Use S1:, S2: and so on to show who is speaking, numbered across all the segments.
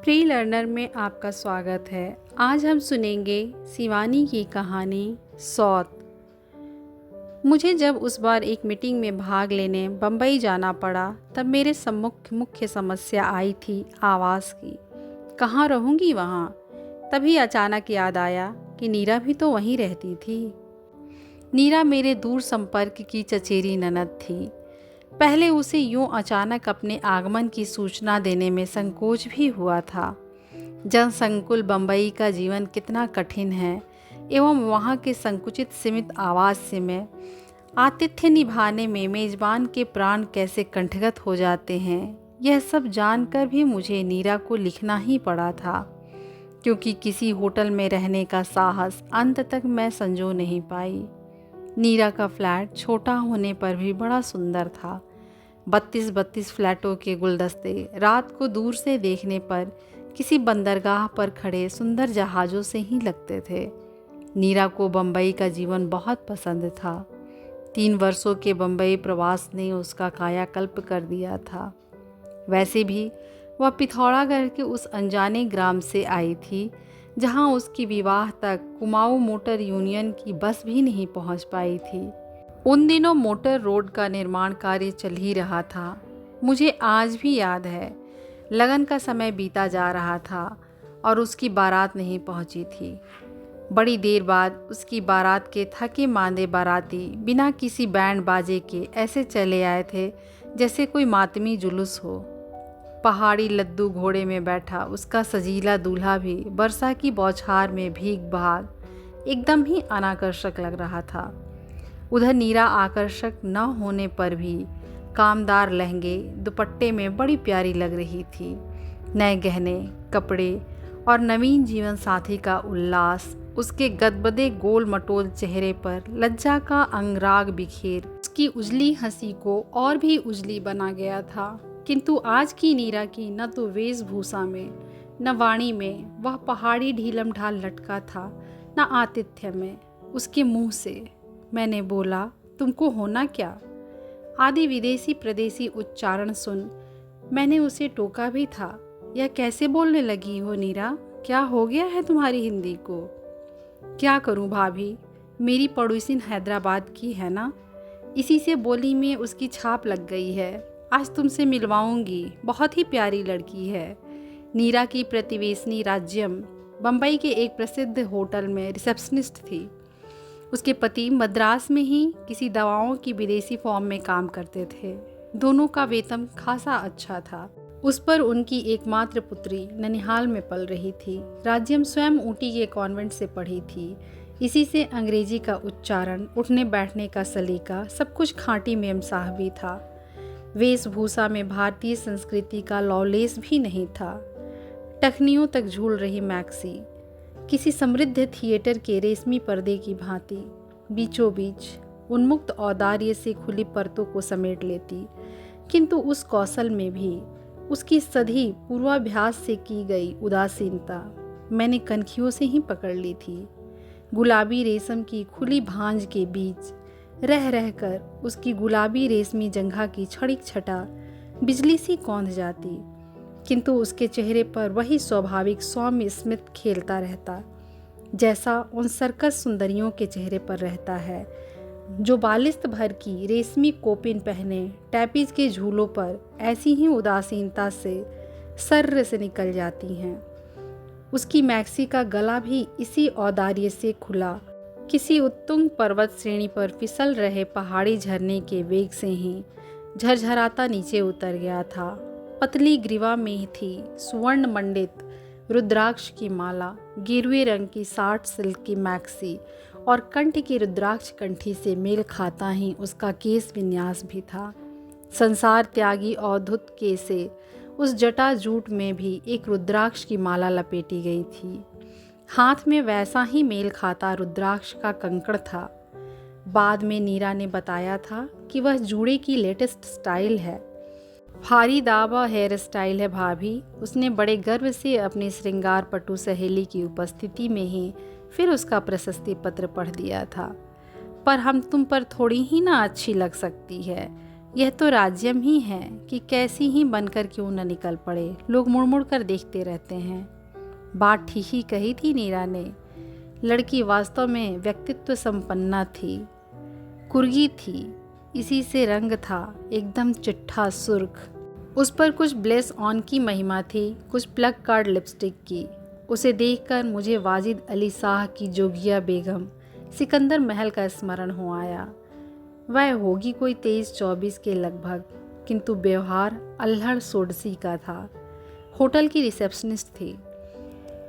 S1: Pre learner में आपका स्वागत है। आज हम सुनेंगे शिवानी की कहानी सौत। मुझे जब उस बार एक मीटिंग में भाग लेने बम्बई जाना पड़ा तब मेरे सम्मुख मुख्य समस्या आई थी आवास की। कहाँ रहूँगी वहाँ। तभी अचानक याद आया कि नीरा भी तो वहीं रहती थी। नीरा मेरे दूर संपर्क की चचेरी ननद थी। पहले उसे यूं अचानक अपने आगमन की सूचना देने में संकोच भी हुआ था। जनसंकुल बम्बई का जीवन कितना कठिन है एवं वहाँ के संकुचित सीमित आवास से में आतिथ्य निभाने में मेजबान के प्राण कैसे कंठगत हो जाते हैं, यह सब जानकर भी मुझे नीरा को लिखना ही पड़ा था, क्योंकि किसी होटल में रहने का साहस अंत तक मैं संजो नहीं पाई। नीरा का फ्लैट छोटा होने पर भी बड़ा सुंदर था। 32 फ्लैटों के गुलदस्ते रात को दूर से देखने पर किसी बंदरगाह पर खड़े सुंदर जहाज़ों से ही लगते थे। नीरा को बम्बई का जीवन बहुत पसंद था। 3 वर्षों के बम्बई प्रवास ने उसका कायाकल्प कर दिया था। वैसे भी वह पिथौरागढ़ के उस अनजाने ग्राम से आई थी जहां उसकी विवाह तक कुमाऊं मोटर यूनियन की बस भी नहीं पहुंच पाई थी। उन दिनों मोटर रोड का निर्माण कार्य चल ही रहा था। मुझे आज भी याद है, लगन का समय बीता जा रहा था और उसकी बारात नहीं पहुंची थी। बड़ी देर बाद उसकी बारात के थके मांदे बाराती बिना किसी बैंड बाजे के ऐसे चले आए थे जैसे कोई मातमी जुलूस हो। पहाड़ी लद्दू घोड़े में बैठा उसका सजीला दूल्हा भी वर्षा की बौछार में भीग भाग एकदम ही अनाकर्षक लग रहा था। उधर नीरा आकर्षक न होने पर भी कामदार लहंगे दुपट्टे में बड़ी प्यारी लग रही थी। नए गहने, कपड़े और नवीन जीवन साथी का उल्लास उसके गदबदे गोल मटोल चेहरे पर लज्जा का अंगराग बिखेर उसकी उजली हंसी को और भी उजली बना गया था। किंतु आज की नीरा की न तो वेशभूषा में न वाणी में वह पहाड़ी ढीलम ढाल लटका था, न आतिथ्य में। उसके मुंह से मैंने बोला, तुमको होना क्या? आदि विदेशी प्रदेशी उच्चारण सुन मैंने उसे टोका भी था। यह कैसे बोलने लगी हो नीरा? क्या हो गया है तुम्हारी हिंदी को? क्या करूं भाभी, मेरी पड़ोसिन हैदराबाद की है ना, इसी से बोली में उसकी छाप लग गई है। आज तुमसे मिलवाऊंगी, बहुत ही प्यारी लड़की है। नीरा की प्रतिवेशनी राज्यम बम्बई के एक प्रसिद्ध होटल में रिसेप्शनिस्ट थी। उसके पति मद्रास में ही किसी दवाओं की विदेशी फॉर्म में काम करते थे। दोनों का वेतन खासा अच्छा था। उस पर उनकी एकमात्र पुत्री ननिहाल में पल रही थी। राज्यम स्वयं ऊटी के कॉन्वेंट से पढ़ी थी। इसी से अंग्रेजी का उच्चारण, उठने बैठने का सलीका सब कुछ खाँटी मेम साहबी था। वेशभूषा में भारतीय संस्कृति का लौलेस भी नहीं था। टखनियों तक झूल रही मैक्सी किसी समृद्ध थिएटर के रेशमी पर्दे की भांति बीचों बीच उन्मुक्त औदार्य से खुली परतों को समेट लेती, किंतु उस कौशल में भी उसकी सधी पूर्वाभ्यास से की गई उदासीनता मैंने कनखियों से ही पकड़ ली थी। गुलाबी रेशम की खुली भांज के बीच रह रहकर उसकी गुलाबी रेशमी जंघा की क्षणिक छटा बिजली सी कौंध जाती, किंतु उसके चेहरे पर वही स्वाभाविक सौम्य स्मित खेलता रहता जैसा उन सर्कस सुंदरियों के चेहरे पर रहता है जो बालिस्त भर की रेशमी कोपिन पहने टैपिज के झूलों पर ऐसी ही उदासीनता से सर्र से निकल जाती हैं। उसकी मैक्सी का गला भी इसी औदार्य से खुला किसी उत्तुंग पर्वत श्रेणी पर फिसल रहे पहाड़ी झरने के वेग से ही झरझराता नीचे उतर गया था। पतली ग्रीवा में थी स्वर्ण मंडित रुद्राक्ष की माला, गेरुए रंग की 60 सिल्क की मैक्सी और कंठ की रुद्राक्ष कंठी से मेल खाता ही उसका केस विन्यास भी था। संसार त्यागी अवधुत के से उस जटा जूट में भी एक रुद्राक्ष की माला लपेटी गई थी। हाथ में वैसा ही मेल खाता रुद्राक्ष का कंकड़ था। बाद में नीरा ने बताया था कि वह जूड़े की लेटेस्ट स्टाइल है। भारी दावा हेयर स्टाइल है भाभी। उसने बड़े गर्व से अपनी श्रृंगार पटु सहेली की उपस्थिति में ही फिर उसका प्रशस्ति पत्र पढ़ दिया था। पर हम तुम पर थोड़ी ही ना अच्छी लग सकती है। यह तो राज्यम ही है कि कैसी ही बनकर क्यों न निकल पड़े, लोग मुड़ मुड़ कर देखते रहते हैं। बात ठीक ही कही थी नीरा ने। लड़की वास्तव में व्यक्तित्व संपन्ना थी, कुर्गी थी, इसी से रंग था एकदम चिट्ठा सुर्ख। उस पर कुछ ब्लेस ऑन की महिमा थी, कुछ प्लग कार्ड लिपस्टिक की। उसे देखकर मुझे वाजिद अली शाह की जोगिया बेगम सिकंदर महल का स्मरण हो आया। वह होगी कोई 23-24 के लगभग, किंतु व्यवहार अल्हड़ सोडसी का था। होटल की रिसेप्शनिस्ट थी,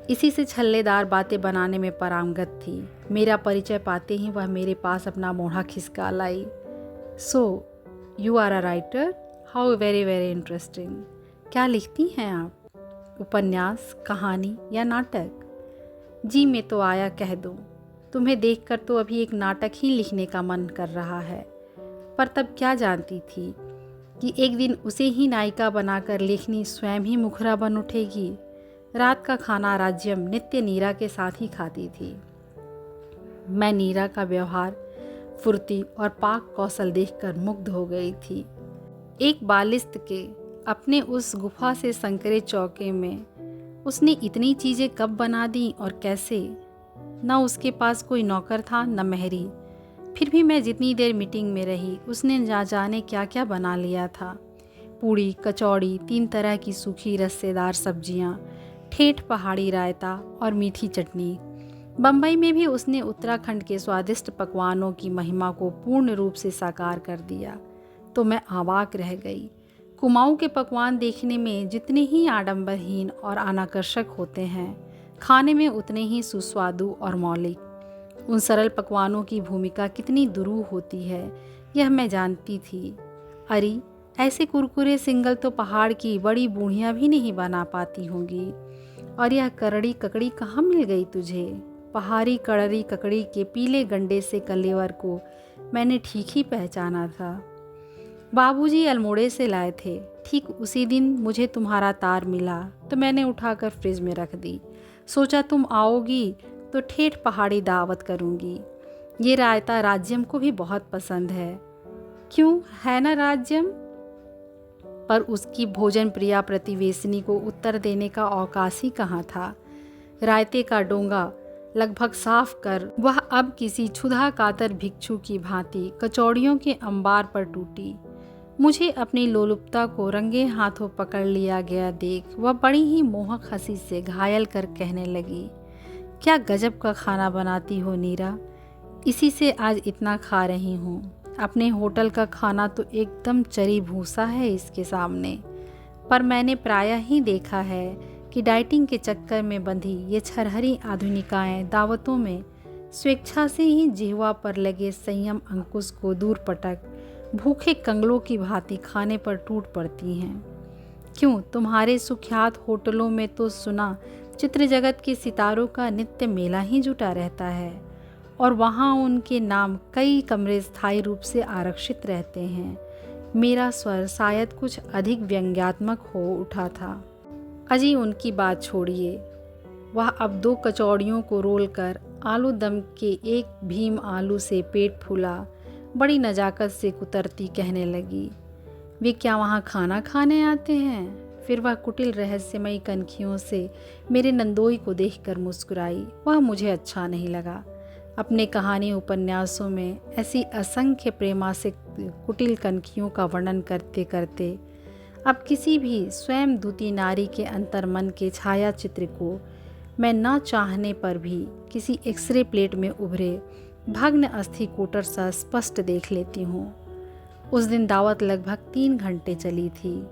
S1: इसी से छल्लेदार बातें बनाने में पारंगत थी। मेरा परिचय पाते ही वह मेरे पास अपना मोढ़ा खिसका लाई। So you are a writer, how very very interesting. क्या लिखती हैं आप, उपन्यास, कहानी या नाटक? जी मैं तो आया कह दूँ, तुम्हें देखकर तो अभी एक नाटक ही लिखने का मन कर रहा है। पर तब क्या जानती थी कि एक दिन उसे ही नायिका बनाकर लेखनी स्वयं ही मुखरा बन उठेगी। रात का खाना राज्यम नित्य नीरा के साथ ही खाती थी। मैं नीरा का व्यवहार, फुर्ती और पाक कौशल देखकर मुग्ध हो गई थी। एक बालिस्त के अपने उस गुफा से संकरे चौके में उसने इतनी चीज़ें कब बना दी और कैसे? न उसके पास कोई नौकर था न मेहरी। फिर भी मैं जितनी देर मीटिंग में रही उसने ना जाने क्या क्या बना लिया था। पूड़ी, कचौड़ी, 3 तरह की सूखी रस्सेदार सब्जियां, ठेठ पहाड़ी रायता और मीठी चटनी। बम्बई में भी उसने उत्तराखंड के स्वादिष्ट पकवानों की महिमा को पूर्ण रूप से साकार कर दिया। तो मैं अवाक रह गई। कुमाऊं के पकवान देखने में जितने ही आडंबरहीन और अनाकर्षक होते हैं, खाने में उतने ही सुस्वादु और मौलिक। उन सरल पकवानों की भूमिका कितनी दुरूह होती है, यह मैं जानती थी। अरे ऐसे कुरकुरे सिंगल तो पहाड़ की बड़ी बूढ़ियाँ भी नहीं बना पाती होंगी। और यह करड़ी ककड़ी कहाँ मिल गई तुझे? पहाड़ी कड़री ककड़ी के पीले गंडे से कलेवर को मैंने ठीक ही पहचाना था। बाबूजी अल्मोड़े से लाए थे। ठीक उसी दिन मुझे तुम्हारा तार मिला तो मैंने उठाकर फ्रिज में रख दी। सोचा तुम आओगी तो ठेठ पहाड़ी दावत करूँगी। ये रायता राज्यम को भी बहुत पसंद है। क्यों है ना राज्यम? पर उसकी भोजन प्रिया प्रतिवेशनी को उत्तर देने का अवकाश ही कहाँ था। रायते का डोंगा लगभग साफ कर वह अब किसी क्षुधा कातर भिक्षु की भांति कचौड़ियों के अंबार पर टूटी। मुझे अपनी लोलुपता को रंगे हाथों पकड़ लिया गया देख वह बड़ी ही मोहक हंसी से घायल कर कहने लगी, क्या गजब का खाना बनाती हो नीरा, इसी से आज इतना खा रही हूँ। अपने होटल का खाना तो एकदम चरी भूसा है इसके सामने। पर मैंने प्रायः ही देखा है कि डाइटिंग के चक्कर में बंधी ये छरहरी आधुनिकाएं दावतों में स्वेच्छा से ही जिह्वा पर लगे संयम अंकुश को दूर पटक भूखे कंगलों की भांति खाने पर टूट पड़ती हैं। क्यों तुम्हारे सुख्यात होटलों में तो सुना चित्र जगत के सितारों का नित्य मेला ही जुटा रहता है और वहाँ उनके नाम कई कमरे स्थायी रूप से आरक्षित रहते हैं। मेरा स्वर शायद कुछ अधिक व्यंग्यात्मक हो उठा था। अजी उनकी बात छोड़िए। वह अब 2 कचौड़ियों को रोल कर आलू दम के एक भीम आलू से पेट फूला बड़ी नजाकत से कुतरती कहने लगी, वे क्या वहाँ खाना खाने आते हैं? फिर वह कुटिल रहस्यमयी कनखियों से मेरे नंदोई को देखकर मुस्कुराई। वह मुझे अच्छा नहीं लगा। अपने कहानी उपन्यासों में ऐसी असंख्य प्रेमासिक कुटिल कनखियों का वर्णन करते करते अब किसी भी स्वयं दूती नारी के अंतर्मन के छाया चित्र को मैं न चाहने पर भी किसी एक्सरे प्लेट में उभरे भग्न अस्थि कोटर सा स्पष्ट देख लेती हूँ। उस दिन दावत लगभग 3 घंटे चली थी।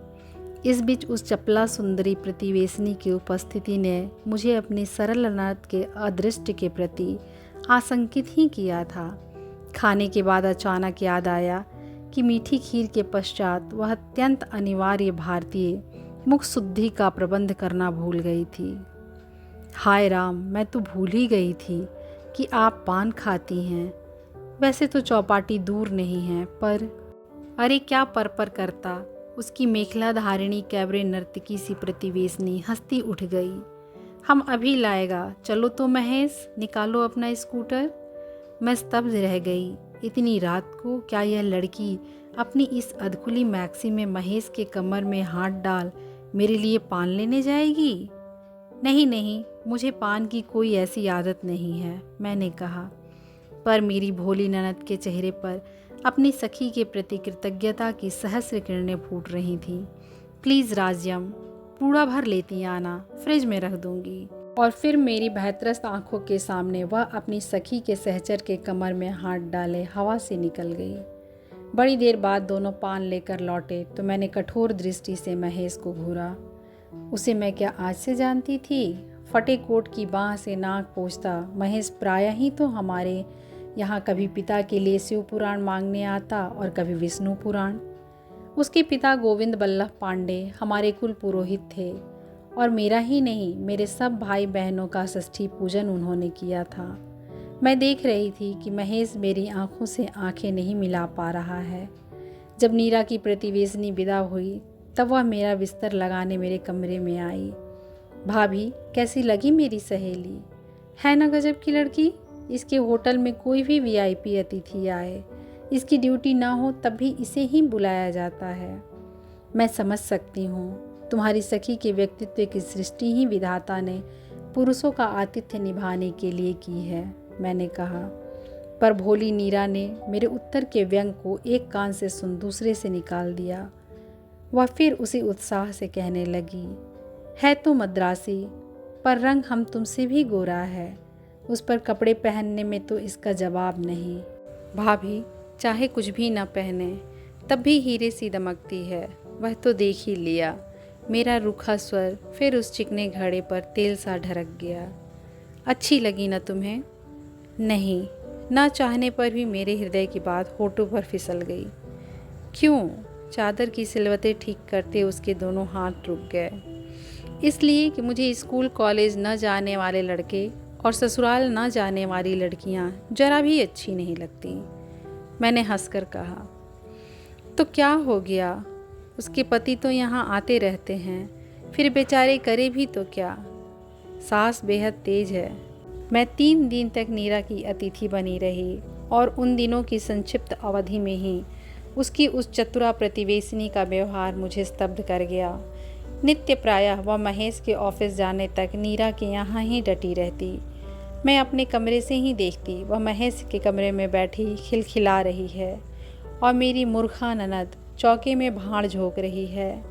S1: इस बीच उस चपला सुंदरी प्रतिवेशनी की उपस्थिति ने मुझे अपनी सरल नर्त के अदृष्ट के प्रति आशंकित ही किया था। खाने के बाद अचानक याद आया कि मीठी खीर के पश्चात वह अत्यंत अनिवार्य भारतीय मुख शुद्धि का प्रबंध करना भूल गई थी। हाय राम, मैं तो भूल ही गई थी कि आप पान खाती हैं। वैसे तो चौपाटी दूर नहीं है, पर अरे क्या पर करता। उसकी मेखला धारिणी कैबरे नर्तकी सी प्रतिवेशनी हंसती उठ गई। हम अभी लाएगा, चलो तो महेश, निकालो अपना स्कूटर। मैं स्तब्ध रह गई। इतनी रात को क्या यह लड़की अपनी इस अधकुली मैक्सी में महेश के कमर में हाथ डाल मेरे लिए पान लेने जाएगी? नहीं नहीं, मुझे पान की कोई ऐसी आदत नहीं है, मैंने कहा। पर मेरी भोली ननद के चेहरे पर अपनी सखी के प्रति कृतज्ञता की सहस्र किरणें फूट रही थीं। प्लीज़ राज्यम, पूरा भर लेती आना, फ्रिज में रख दूंगी। और फिर मेरी भयत्रस्त आंखों के सामने वह अपनी सखी के सहचर के कमर में हाथ डाले हवा से निकल गई। बड़ी देर बाद दोनों पान लेकर लौटे तो मैंने कठोर दृष्टि से महेश को घूरा। उसे मैं क्या आज से जानती थी? फटे कोट की बाह से नाक पोंछता महेश प्रायः ही तो हमारे यहाँ कभी पिता के लिए शिव पुराण मांगने आता और कभी विष्णु पुराण। उसके पिता गोविंद बल्लभ पांडे हमारे कुल पुरोहित थे और मेरा ही नहीं, मेरे सब भाई बहनों का षष्ठी पूजन उन्होंने किया था। मैं देख रही थी कि महेश मेरी आंखों से आंखें नहीं मिला पा रहा है। जब नीरा की प्रतिवेशनी विदा हुई तब वह मेरा बिस्तर लगाने मेरे कमरे में आई। भाभी, कैसी लगी मेरी सहेली? है ना गजब की लड़की? इसके होटल में कोई भी वीआईपी अतिथि आए, इसकी ड्यूटी ना हो तब भी इसे ही बुलाया जाता है। मैं समझ सकती हूँ, तुम्हारी सखी के व्यक्तित्व की सृष्टि ही विधाता ने पुरुषों का आतिथ्य निभाने के लिए की है, मैंने कहा। पर भोली नीरा ने मेरे उत्तर के व्यंग को एक कान से सुन दूसरे से निकाल दिया। वह फिर उसी उत्साह से कहने लगी, है तो मद्रासी, पर रंग हम तुमसे भी गोरा है। उस पर कपड़े पहनने में तो इसका जवाब नहीं। भाभी, चाहे कुछ भी न पहने तब भी हीरे सी दमकती है, वह तो देख ही लिया। मेरा रूखा स्वर फिर उस चिकने घड़े पर तेल सा ढरक गया। अच्छी लगी न तुम्हें? नहीं, ना चाहने पर भी मेरे हृदय की बात होठों पर फिसल गई। क्यों? चादर की सिलवटें ठीक करते उसके दोनों हाथ रुक गए। इसलिए कि मुझे स्कूल कॉलेज न जाने वाले लड़के और ससुराल न जाने वाली लड़कियां जरा भी अच्छी नहीं लगती, मैंने हंसकर कहा। तो क्या हो गया? उसके पति तो यहाँ आते रहते हैं, फिर बेचारे करे भी तो क्या? सास बेहद तेज है। मैं 3 दिन तक नीरा की अतिथि बनी रही और उन दिनों की संक्षिप्त अवधि में ही उसकी उस चतुरा प्रतिवेशनी का व्यवहार मुझे स्तब्ध कर गया। नित्य प्रायः वह महेश के ऑफिस जाने तक नीरा के यहाँ ही डटी रहती। मैं अपने कमरे से ही देखती वह महेश के कमरे में बैठी खिलखिला रही है और मेरी मूर्खा ननद चौके में भाड़ झोंक रही है।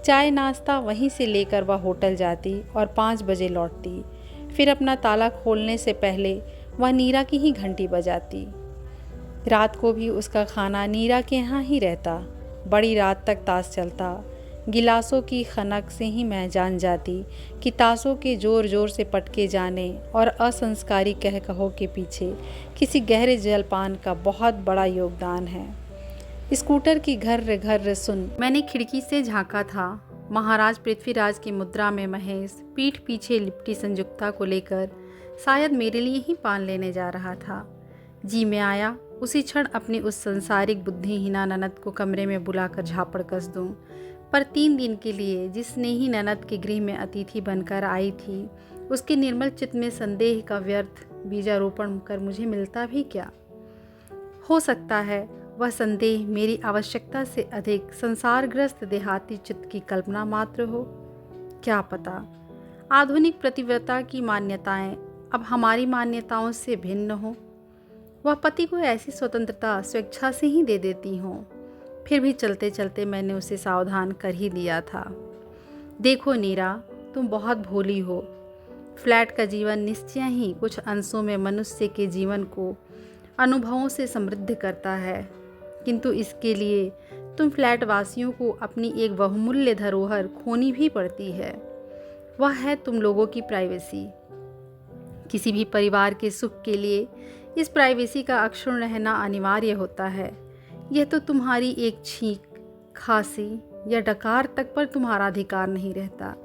S1: चाय नाश्ता वहीं से लेकर वह होटल जाती और 5 बजे लौटती। फिर अपना ताला खोलने से पहले वह नीरा की ही घंटी बजाती। रात को भी उसका खाना नीरा के यहाँ ही रहता। बड़ी रात तक ताश चलता। गिलासों की खनक से ही मैं जान जाती कि ताशों के जोर जोर से पटके जाने और असंस्कारी कह कहो के पीछे किसी गहरे जलपान का बहुत बड़ा योगदान है। स्कूटर की घर्र घर्र सुन मैंने खिड़की से झांका था। महाराज पृथ्वीराज की मुद्रा में महेश पीठ पीछे लिपटी संयुक्ता को लेकर शायद मेरे लिए ही पान लेने जा रहा था। जी मैं आया उसी क्षण अपनी उस संसारिक बुद्धिहीना ननद को कमरे में बुलाकर झापड़ कस दूं। पर 3 दिन के लिए जिसने ही ननद के गृह में अतिथि बनकर आई थी, उसके निर्मल चित्त में संदेह का व्यर्थ बीजारोपण कर मुझे मिलता भी क्या? हो सकता है वह संदेह मेरी आवश्यकता से अधिक संसारग्रस्त देहाती चित्त की कल्पना मात्र हो। क्या पता आधुनिक प्रतिव्रता की मान्यताएं अब हमारी मान्यताओं से भिन्न हो। वह पति को ऐसी स्वतंत्रता स्वेच्छा से ही दे देती हों। फिर भी चलते चलते मैंने उसे सावधान कर ही दिया था। देखो नीरा, तुम बहुत भोली हो। फ्लैट का जीवन निश्चय ही कुछ अंशों में मनुष्य के जीवन को अनुभवों से समृद्ध करता है, किंतु इसके लिए तुम फ्लैट वासियों को अपनी एक बहुमूल्य धरोहर खोनी भी पड़ती है। वह है तुम लोगों की प्राइवेसी। किसी भी परिवार के सुख के लिए इस प्राइवेसी का अक्षुण्ण रहना अनिवार्य होता है। यह तो तुम्हारी एक छींक, खांसी या डकार तक पर तुम्हारा अधिकार नहीं रहता।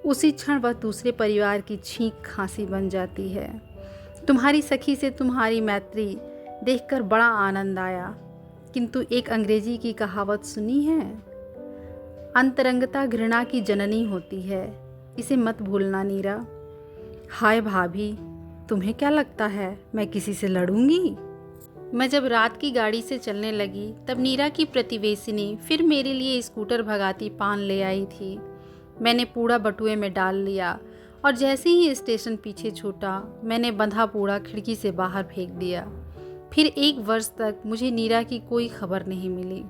S1: उसी क्षण वह दूसरे परिवार की छींक खांसी बन जाती है। तुम्हारी सखी से तुम्हारी मैत्री देखकर बड़ा आनंद आया, किंतु एक अंग्रेजी की कहावत सुनी है, अंतरंगता घृणा की जननी होती है। इसे मत भूलना नीरा। हाय भाभी, तुम्हें क्या लगता है मैं किसी से लड़ूंगी? मैं जब रात की गाड़ी से चलने लगी तब नीरा की प्रतिवेशिनी फिर मेरे लिए स्कूटर भगाती पान ले आई थी। मैंने पूड़ा बटुए में डाल लिया और जैसे ही स्टेशन पीछे छूटा मैंने बंधा पूड़ा खिड़की से बाहर फेंक दिया। फिर 1 वर्ष तक मुझे नीरा की कोई खबर नहीं मिली।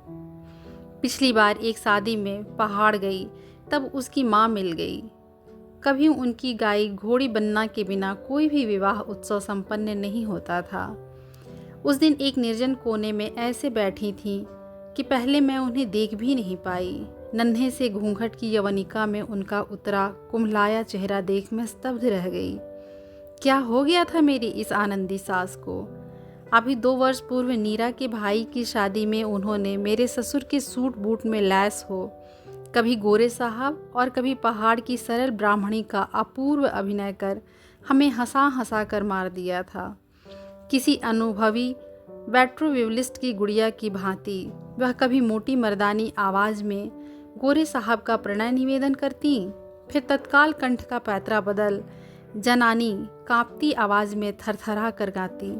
S1: पिछली बार एक शादी में पहाड़ गई तब उसकी माँ मिल गई। कभी उनकी गाय घोड़ी बनना के बिना कोई भी विवाह उत्सव संपन्न नहीं होता था। उस दिन एक निर्जन कोने में ऐसे बैठी थीं कि पहले मैं उन्हें देख भी नहीं पाई। नन्हे से घूंघट की यवनिका में उनका उतरा कुम्हलाया चेहरा देख मैं स्तब्ध रह गई। क्या हो गया था मेरी इस आनंदी सास को? अभी 2 वर्ष पूर्व नीरा के भाई की शादी में उन्होंने मेरे ससुर के सूट बूट में लैस हो कभी गोरे साहब और कभी पहाड़ की सरल ब्राह्मणी का अपूर्व अभिनय कर हमें हंसा हंसा कर मार दिया था। किसी अनुभवी वेट्रोविवलिस्ट की गुड़िया की भांति वह कभी मोटी मर्दानी आवाज़ में गोरे साहब का प्रणय निवेदन करती, फिर तत्काल कंठ का पैतरा बदल जनानी कांपती आवाज़ में थरथरा कर गाती,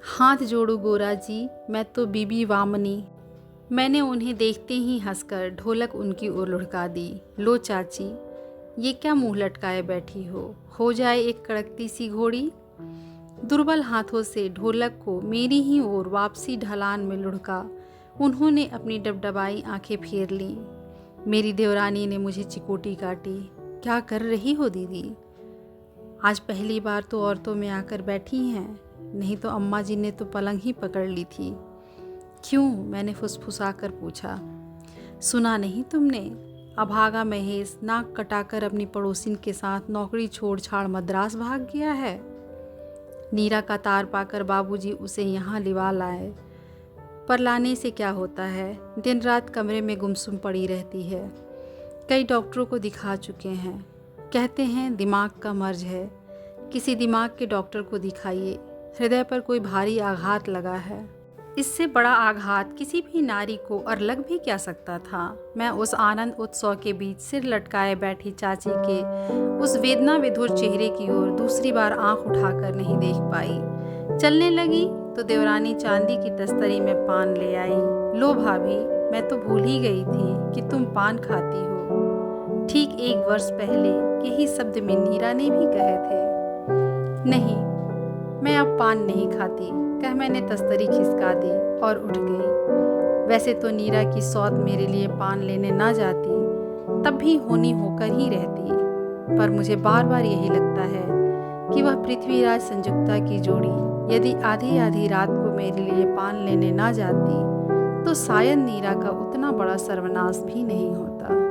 S1: हाथ जोड़ू गोरा जी मैं तो बीबी वामनी। मैंने उन्हें देखते ही हंसकर ढोलक उनकी ओर लुढ़का दी। लो चाची, ये क्या मुंह लटकाए बैठी हो जाए एक कड़कती सी घोड़ी। दुर्बल हाथों से ढोलक को मेरी ही ओर वापसी ढलान में लुढ़का उन्होंने अपनी डबडबाई आंखें फेर लीं। मेरी देवरानी ने मुझे चिकोटी काटी। क्या कर रही हो दीदी? आज पहली बार तो औरतों में आकर बैठी हैं, नहीं तो अम्मा जी ने तो पलंग ही पकड़ ली थी। क्यों? मैंने फुसफुसा कर पूछा। सुना नहीं तुमने? अभागा महेश नाक कटाकर अपनी पड़ोसिन के साथ नौकरी छोड़ छाड़ मद्रास भाग गया है। नीरा का तार पाकर बाबूजी उसे यहाँ लिवा लाए, पर लाने से क्या होता है, दिन रात कमरे में गुमसुम पड़ी रहती है। कई डॉक्टरों को दिखा चुके हैं, कहते हैं दिमाग का मर्ज है। किसी दिमाग के डॉक्टर को दिखाइए, हृदय पर कोई भारी आघात लगा है। इससे बड़ा आघात किसी भी नारी को और लग भी क्या सकता था। मैं उस आनंद उत्सव के बीच सिर लटकाए बैठी चाची के उस वेदना विधुर चेहरे की ओर दूसरी बार आंख उठाकर नहीं देख पाई। चलने लगी तो देवरानी चांदी की तस्तरी में पान ले आई। लो भाभी, मैं तो भूल ही गई थी कि तुम पान खाती हो। ठीक 1 वर्ष पहले यही शब्द नीरा ने भी कहे थे। नहीं, मैं अब पान नहीं खाती, कह मैंने तस्तरी खिसका दी और उठ गई। वैसे तो नीरा की सौत मेरे लिए पान लेने ना जाती, तब भी होनी होकर ही रहती, पर मुझे बार बार यही लगता है कि वह पृथ्वीराज संयुक्ता की जोड़ी यदि आधी आधी रात को मेरे लिए पान लेने ना जाती तो शायद नीरा का उतना बड़ा सर्वनाश भी नहीं होता।